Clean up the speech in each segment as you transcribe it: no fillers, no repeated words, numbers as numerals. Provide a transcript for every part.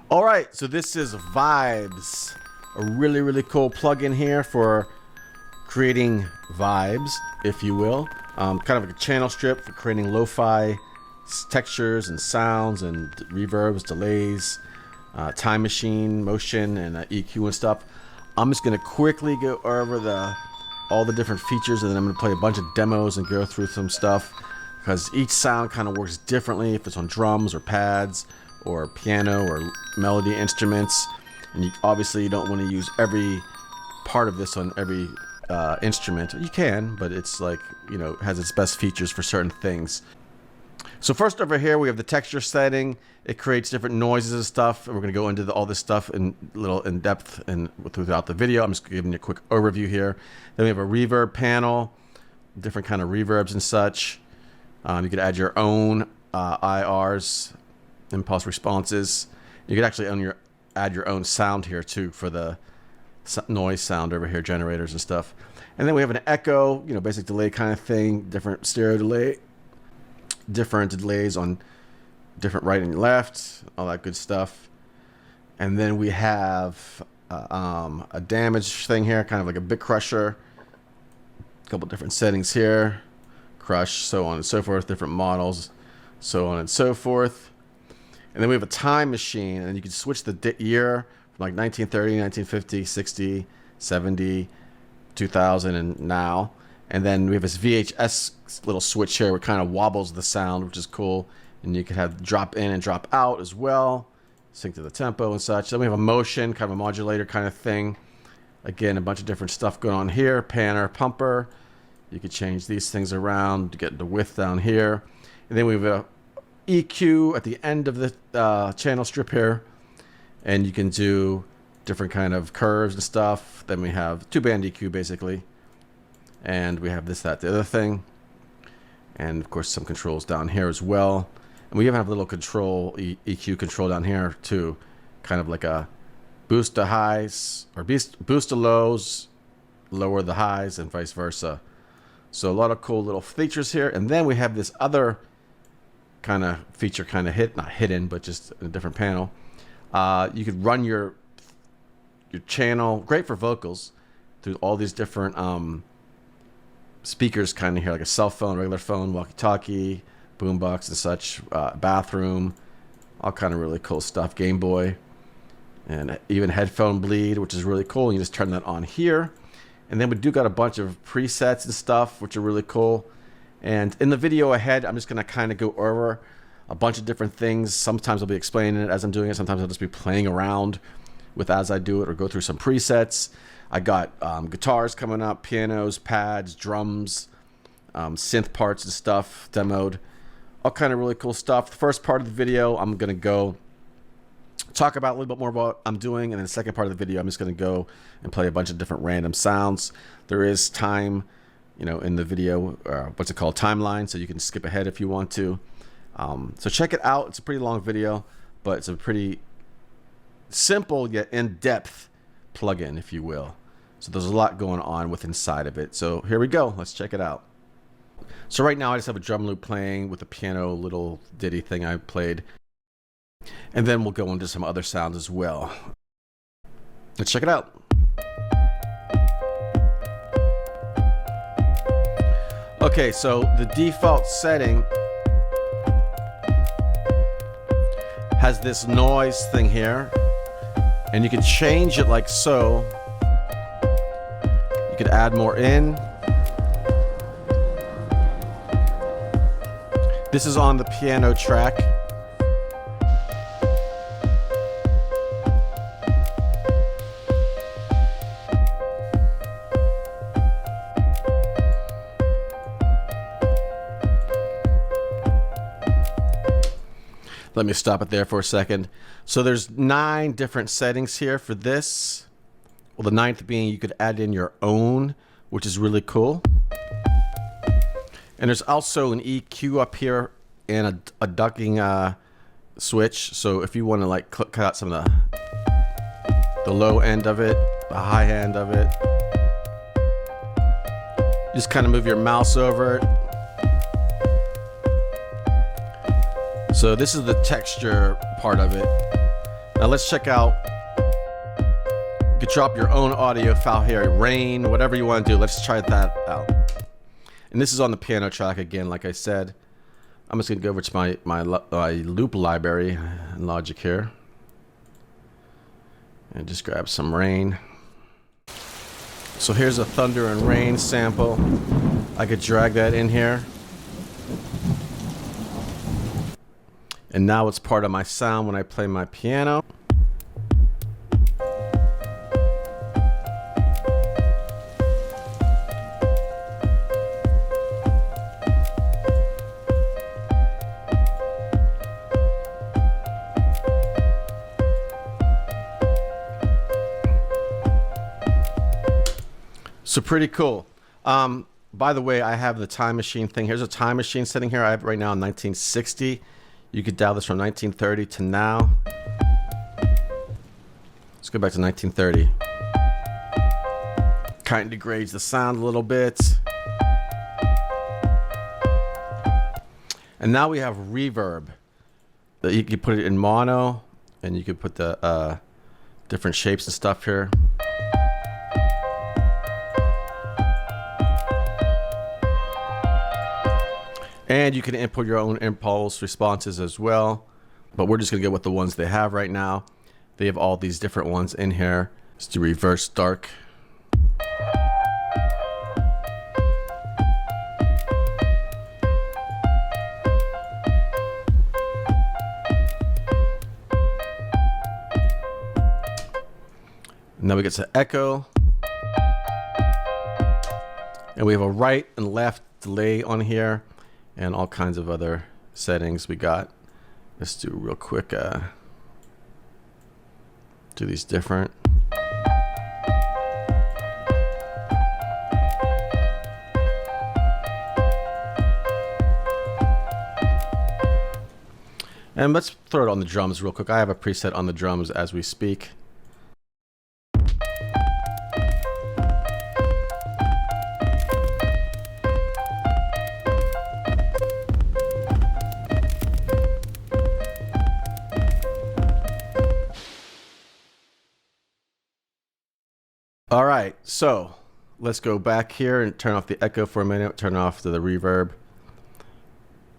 All right, so this is Vybz, a really cool plugin here for creating vibes, if you will. Kind of like a channel strip for creating lo-fi textures and sounds and reverbs, delays, time machine, motion, and EQ and stuff. I'm just gonna quickly go over all the different features, and then I'm gonna play a bunch of demos and go through some stuff, because each sound kind of works differently if it's on drums or pads or piano or melody instruments. And you obviously don't want to use every part of this on every instrument. You can, but it's like, you know, has its best features for certain things. So first over here we have the texture setting. It creates different noises and stuff, and we're going to go into all this stuff in depth and throughout the video. I'm just giving you a quick overview here. Then we have a reverb panel, different kind of reverbs and such. You could add your own IRs, impulse responses. You could actually add your own sound here too for the noise sound over here, generators and stuff. And then we have an echo, you know, basic delay kind of thing, different stereo delay, different delays on different right and left, all that good stuff. And then we have a damage thing here, kind of like a bit crusher, a couple different settings here, crush, so on and so forth, different models, so on and so forth. And then we have a time machine, and you can switch the year from like 1930, 1950, 60, 70, 2000, and now. And then we have this VHS little switch here where it kind of wobbles the sound, which is cool. And you can have drop in and drop out as well, sync to the tempo and such. Then we have a motion, kind of a modulator kind of thing. Again, a bunch of different stuff going on here. Panner, pumper. You could change these things around to get the width down here. And then we have a EQ at the end of the channel strip here, and you can do different kind of curves and stuff. Then we have two-band EQ basically, and we have this, that, the other thing, and of course some controls down here as well. And we even have a little control, EQ control down here too, kind of like a boost the highs or boost the lows, lower the highs, and vice versa. So a lot of cool little features here. And then we have this other kind of feature, kind of not hidden, but just in a different panel. You could run your channel, great for vocals, through all these different speakers kind of here, like a cell phone, regular phone, walkie-talkie, boombox and such, bathroom, all kind of really cool stuff, Game Boy, and even headphone bleed, which is really cool. You just turn that on here. And then we do got a bunch of presets and stuff, which are really cool. And in the video ahead, I'm just going to kind of go over a bunch of different things. Sometimes I'll be explaining it as I'm doing it. Sometimes I'll just be playing around with as I do it, or go through some presets. I got guitars coming up, pianos, pads, drums, synth parts and stuff demoed. All kind of really cool stuff. The first part of the video, I'm going to go talk about a little bit more about what I'm doing. And then the second part of the video, I'm just going to go and play a bunch of different random sounds. There is time, you know, in the video, what's it called, timeline, so you can skip ahead if you want to. So check it out. It's a pretty long video, but it's a pretty simple yet in-depth plugin, if you will. So there's a lot going on with inside of it. So here we go. Let's check it out. So right now I just have a drum loop playing with a piano little ditty thing I played. And then we'll go into some other sounds as well. Let's check it out. Okay, so the default setting has this noise thing here, and you can change it like so. You could add more in. This is on the piano track. Let me stop it there for a second. So there's 9 different settings here for this. Well, the 9th being you could add in your own, which is really cool. And there's also an EQ up here and a ducking switch. So if you want to like cut out some of the low end of it, the high end of it, just kind of move your mouse over it. So this is the texture part of it. Now let's check out, you could drop your own audio file here, rain, whatever you want to do. Let's try that out. And this is on the piano track again, like I said. I'm just gonna go over to my loop library in Logic here. And just grab some rain. So here's a thunder and rain sample. I could drag that in here. And now it's part of my sound when I play my piano. So pretty cool. By the way, I have the time machine thing. Here's a time machine sitting here. I have it right now in 1960. You could dial this from 1930 to now. Let's go back to 1930. Kind of degrades the sound a little bit. And now we have reverb. You can put it in mono, and you could put the different shapes and stuff here. And you can input your own impulse responses as well. But we're just going to go with the ones they have right now. They have all these different ones in here. Let's do reverse dark. Now we get to echo. And we have a right and left delay on here. And all kinds of other settings we got. Let's do real quick, do these different. And let's throw it on the drums real quick. I have a preset on the drums as we speak. All right, so let's go back here and turn off the echo for a minute, turn off the reverb.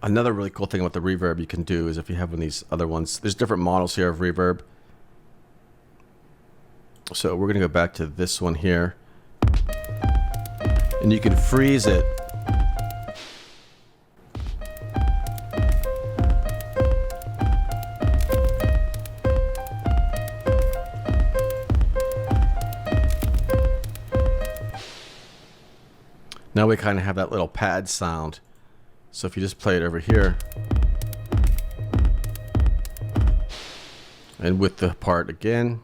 Another really cool thing about the reverb you can do is if you have one of these other ones, there's different models here of reverb. So we're gonna go back to this one here. And you can freeze it. Now we kind of have that little pad sound. So if you just play it over here, and with the part again,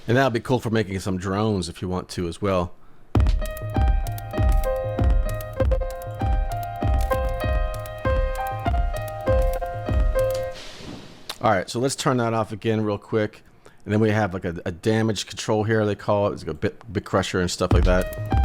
and that'll be cool for making some drones if you want to as well. All right, so let's turn that off again real quick. And then we have like a damage control here, they call it. It's like a bit crusher and stuff like that.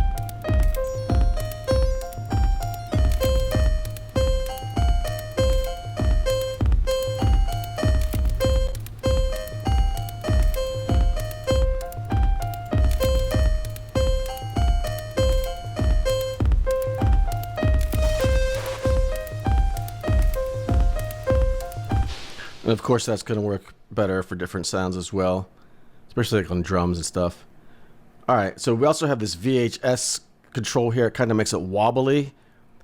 And of course that's going to work better for different sounds as well, especially like on drums and stuff. All right, so we also have this VHS control here. It kind of makes it wobbly.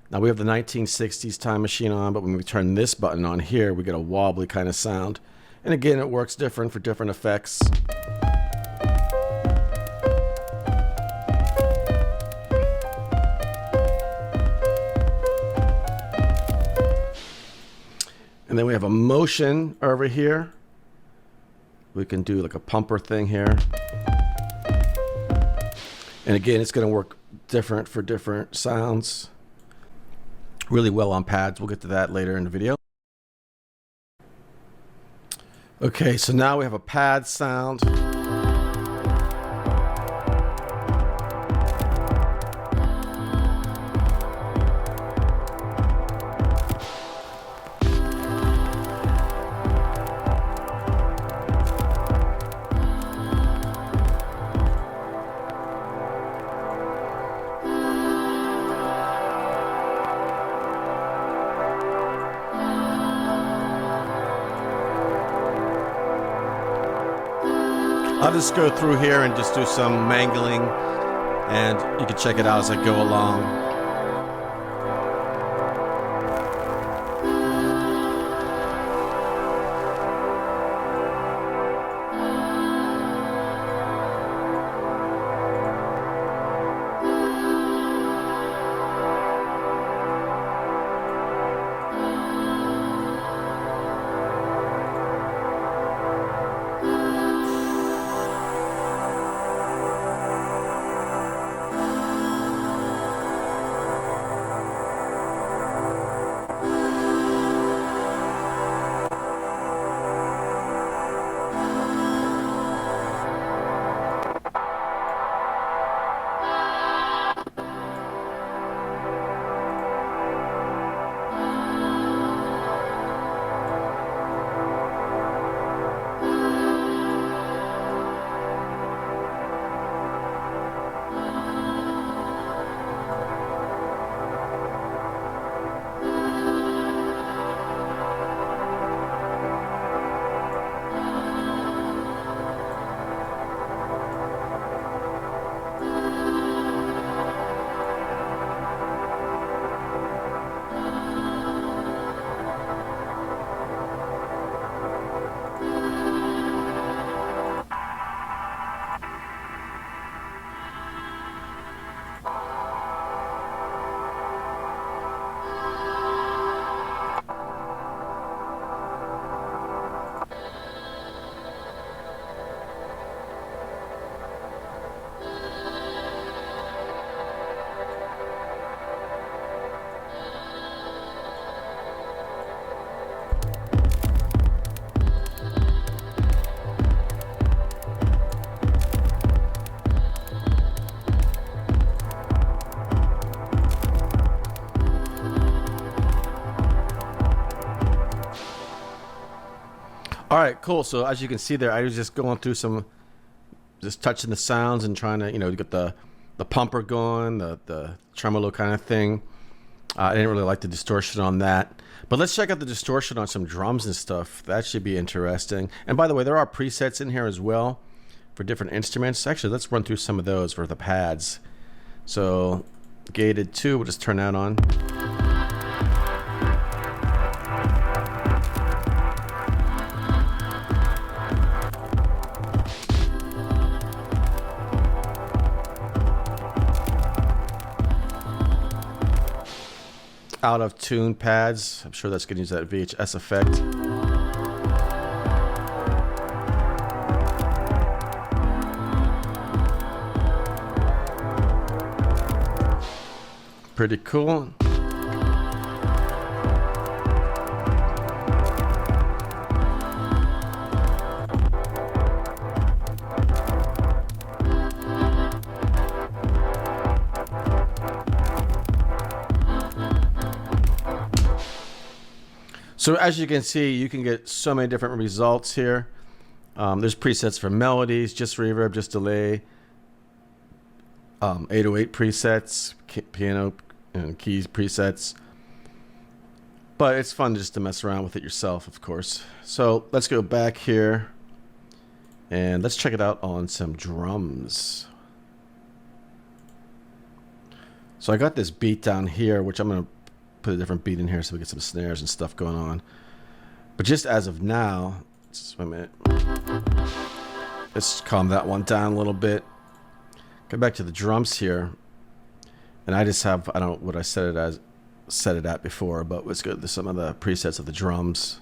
Now we have the 1960s time machine on, but when we turn this button on here, we get a wobbly kind of sound. And again, it works different for different effects. And then we have a motion over here. We can do like a pumper thing here. And again, it's going to work different for different sounds. Really well on pads. We'll get to that later in the video. Okay, so now we have a pad sound. I'll just go through here and just do some mangling, and you can check it out as I go along. All right, cool. So as you can see there, I was just going through some, just touching the sounds and trying to, you know, get the pumper going, the tremolo kind of thing. I didn't really like the distortion on that. But let's check out the distortion on some drums and stuff. That should be interesting. And by the way, there are presets in here as well for different instruments. Actually, let's run through some of those for the pads. So gated 2, we'll just turn that on. Out of tune pads. I'm sure that's going to use that VHS effect. Pretty cool. So as you can see, you can get so many different results here. There's presets for melodies, just reverb, just delay, 808 presets, piano and keys presets. But it's fun just to mess around with it yourself, of course. So let's go back here and let's check it out on some drums. So I got this beat down here, which I'm going to put a different beat in here so we get some snares and stuff going on. But just as of now, just wait a minute. Let's calm that one down a little bit. Go back to the drums here. And I just have, I don't know what I set it at before, but let's go to some of the presets of the drums.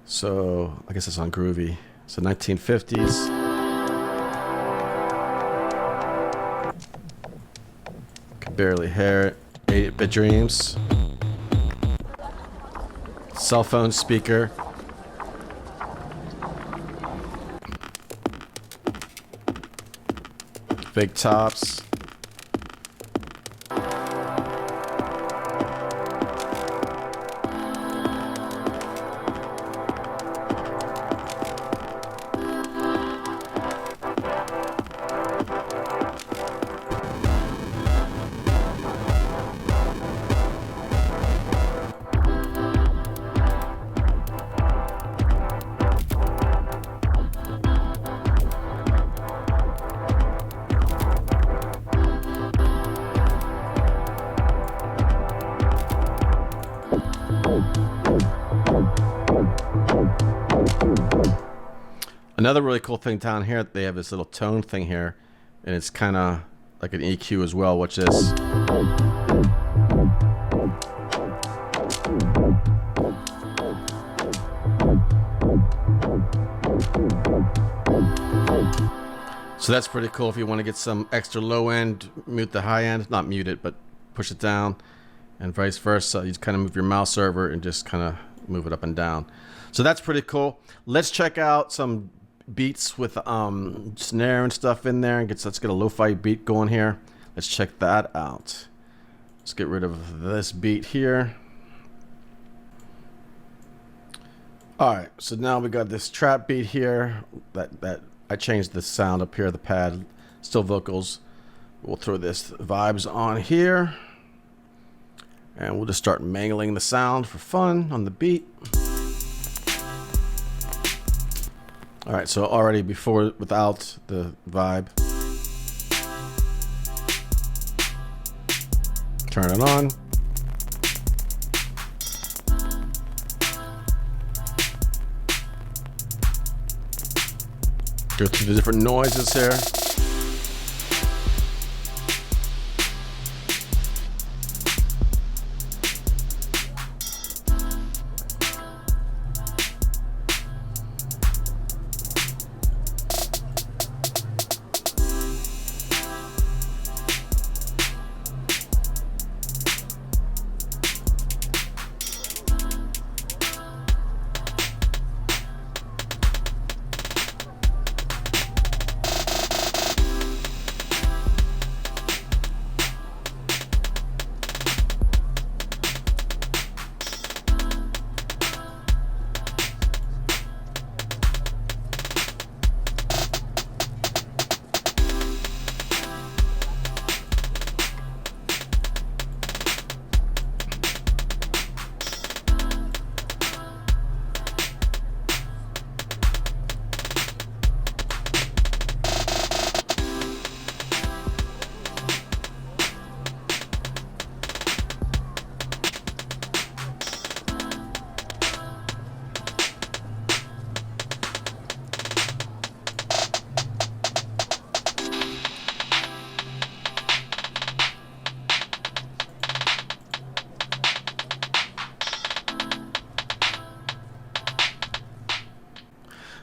So I guess it's on Groovy. So 1950s. Can barely hear it. 8-bit dreams. Cell phone speaker. Big tops. Another really cool thing down here, they have this little tone thing here, and it's kind of like an EQ as well. Watch this. So that's pretty cool if you want to get some extra low end, mute the high end, not mute it, but push it down, and vice versa. You just kind of move your mouse over and just kind of move it up and down. So that's pretty cool. Let's check out some beats with snare and stuff in there, and let's get a lo-fi beat going here. Let's check that out. Let's get rid of this beat here. All right, so now we got this trap beat here. That I changed the sound up here, the pad, still vocals. We'll throw this Vybz on here, and we'll just start mangling the sound for fun on the beat. All right, so already before, without the vibe. Turn it on. Go through the different noises here.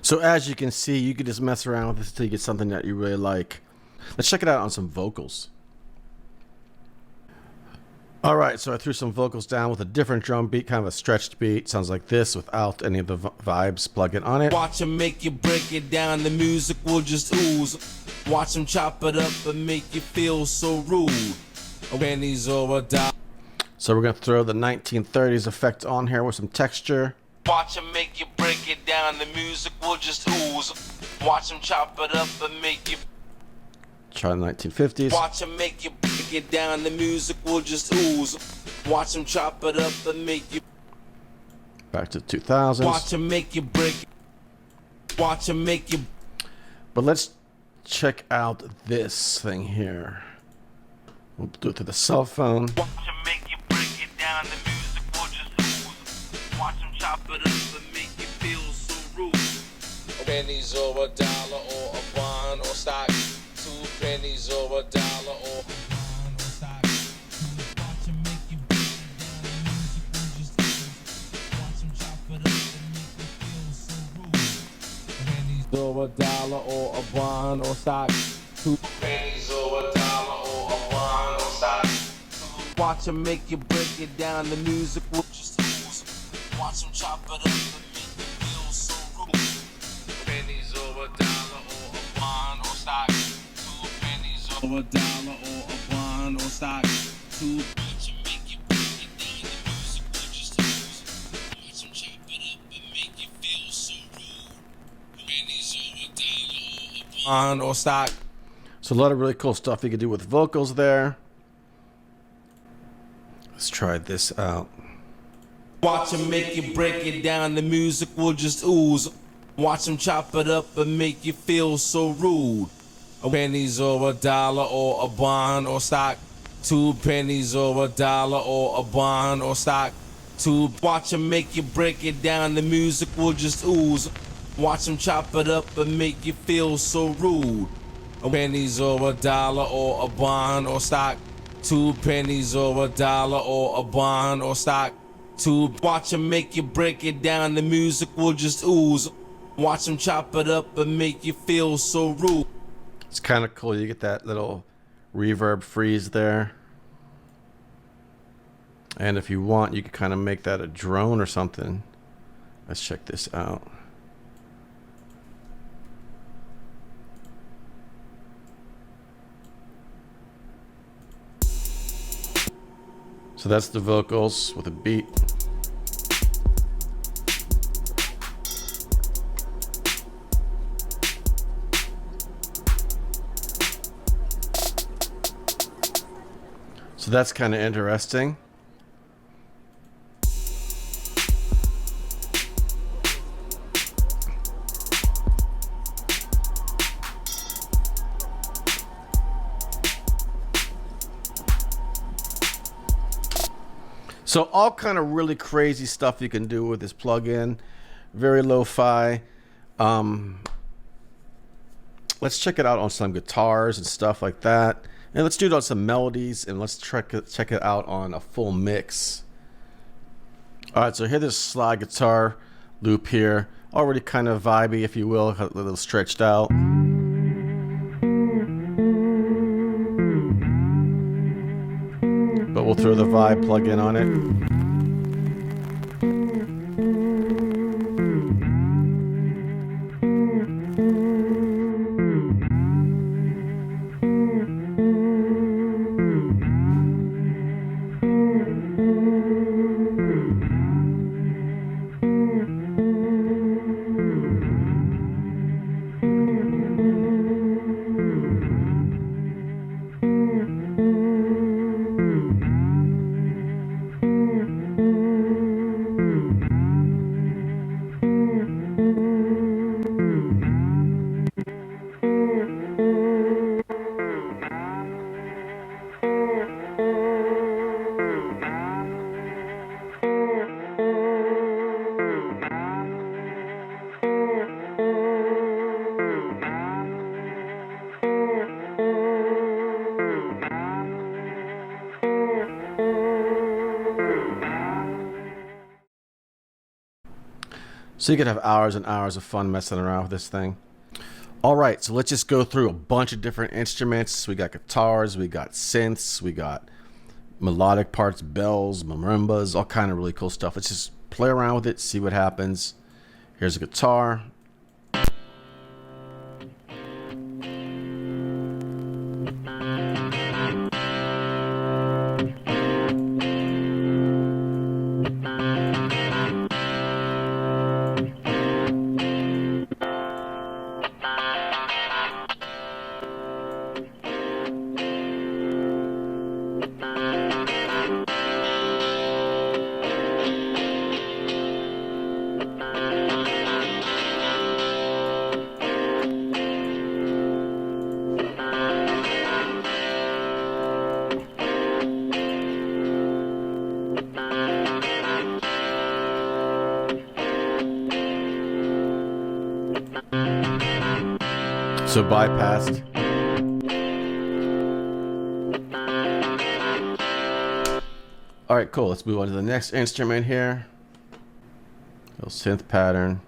So as you can see, you can just mess around with this until you get something that you really like. Let's check it out on some vocals. All right, so I threw some vocals down with a different drum beat, kind of a stretched beat. Sounds like this without any of the Vybz plugin on it. Watch them make you break it down, the music will just ooze. Watch them chop it up and make you feel so rude. Pennies or a dollar. So we're gonna throw the 1930s effect on here with some texture. Watch them make you break it down, the music will just ooze. Watch them chop it up and make you. Try the 1950s. Watch them make you break it down, the music will just ooze. Watch them chop it up and make you. Back to 2000s. Watch them make you break it. Watch them make you. But let's check out this thing here. We'll do it through the cell phone. Watch them make you break it down, the music will just ooze. Watch them chop it up and make you feel so rude. Pennies or a dollar or a bond or stock. 2 pennies or a dollar or a bond or stock. Watch them make you break it down, the music will just ooze. Watch them chop it up and make you feel so rude. Pennies or a dollar or a bond or stock. 2 pennies or a dollar or a bond or stock. Watch them make you break it down, the music will just ooze. Watch them chop it up and make you feel so rude. Pennies or a dollar or a bond or stock. 2 pennies or a dollar or a bond or stock. 2. Watch them make you break it down, the music will just ooze. Watch them chop it up and make you feel so rude. Pennies or a dollar or a bond or stock. So a lot of really cool stuff you can do with vocals there. Let's try this out. Watch them make you break it down, the music will just ooze. Watch them chop it up and make you feel so rude. Pennies or a dollar or a bond or stock. 2 pennies or a dollar or a bond or stock. 2. Watch them make you break it down, the music will just ooze. Watch them chop it up and make you feel so rude. Pennies or $1 or a bond or stock. 2 pennies or $1 or a bond or stock. Watch them make you break it down, the music will just ooze. Watch them chop it up and make you feel so rude. It's kind of cool. You get that little reverb freeze there. And if you want, you can kind of make that a drone or something. Let's check this out. So that's the vocals with a beat. So that's kind of interesting. So all kind of really crazy stuff you can do with this plugin. Very lo-fi. Let's check it out on some guitars and stuff like that. And let's do it on some melodies, and let's check it out on a full mix. All right, so here's this slide guitar loop here. Already kind of vibey, if you will, a little stretched out. But we'll throw the vibe plug-in on it. So you could have hours and hours of fun messing around with this thing. All right, so let's just go through a bunch of different instruments. We got guitars, we got synths, we got melodic parts, bells, marimbas, all kind of really cool stuff. Let's just play around with it, see what happens. Here's a guitar. So bypassed. All right, cool. Let's move on to the next instrument here. Little synth pattern.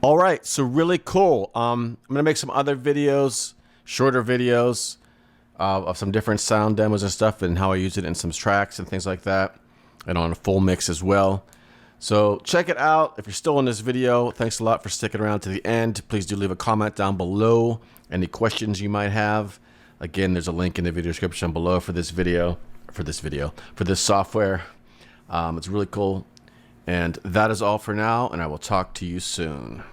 All right, so really cool. I'm gonna make some other videos, shorter videos of some different sound demos and stuff, and how I use it in some tracks and things like that, and on a full mix as well. So check it out. If you're still in this video, thanks a lot for sticking around to the end. Please do leave a comment down below, any questions you might have. Again, there's a link in the video description below for this software. It's really cool. And that is all for now, and I will talk to you soon.